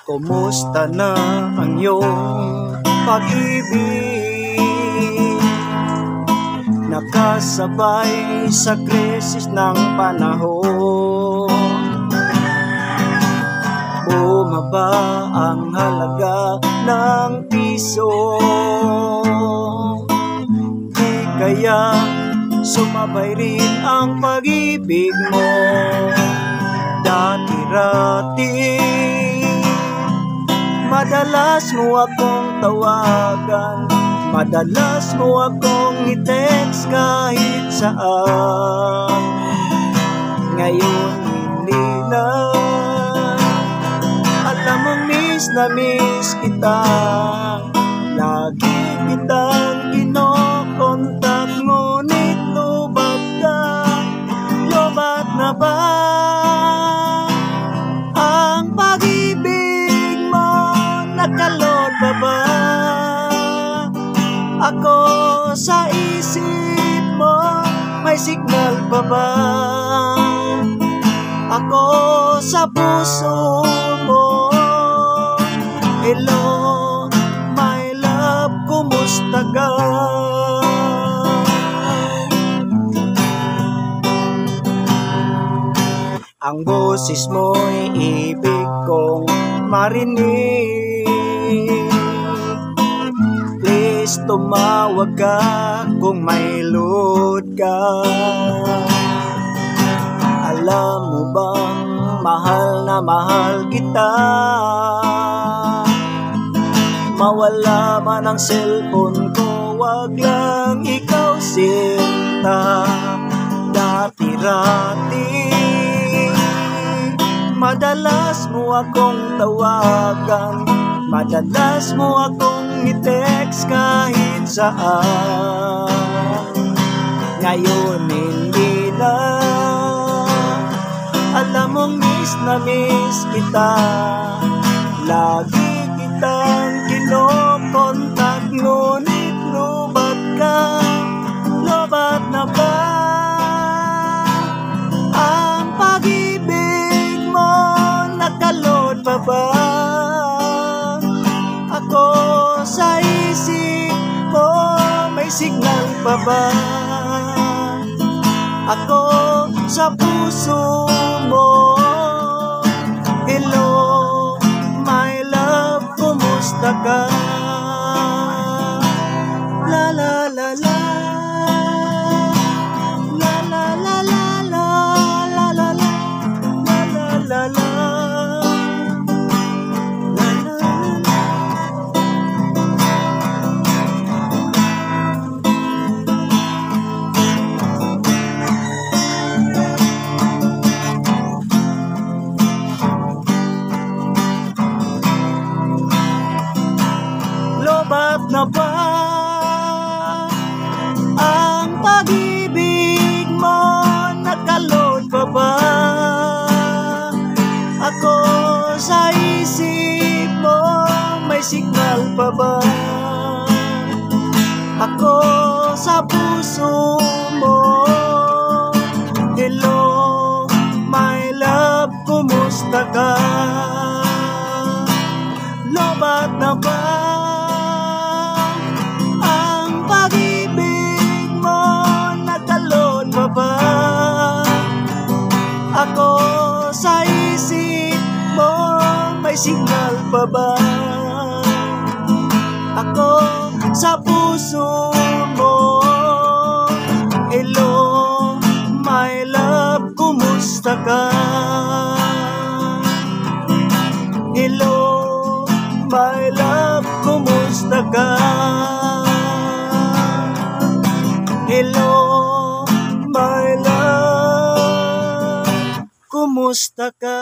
Kumusta na ang iyong pag-ibig? Nakasabay sa krisis ng panahon. Bumaba ang halaga ng piso. Di kaya sumabay rin ang pag-ibig mo? Dati-rati madalas mo akong tawagan, madalas mo akong i-text kahit saan. Ngayon hindi na. Alam mong miss na miss kita. Lagi kitang kinokontak, ngunit lubat ka. Lubat na ba ang pag-ibig mo? Nakalod pa ba ako sa isip mo? May signal pa ba ako sa puso mo? Hello, my love, kumusta ka? Ang boses mo'y ibig kong marinig. Please tumawag ka kung may load ka. Alam mo bang mahal na mahal kita? Mawala man ang cellphone ko, wag lang ikaw sinta. Dati-rati madalas mo akong tawagan, madalas mo akong i-text kahit saan. Ngayon hindi na. Alam mong miss na miss kita. Lagi kitang kinokontak, ngunit lubat ka. Lubat na ba ang pag-ibig mo? Nakalod pa ba ako sa isip mo? May signal pa ba ako sa puso mo? Hello, my love, kumusta ka? La la la la, la la la la la, la la la, la la la la. Lobat na ba ang pag-ibig mo? Nakalod pa ba ako sa isip mo? May signal pa ba ako sa puso mo? Hello, my love, kumusta ka? Lobat na ba ang pag-ibig mo? Nakalod pa ba ako sa isip mo? May signal pa ba ako sa puso mo? Hello, my love, kumusta ka? Hello, my love, kumusta ka? Hello, my love, kumusta ka?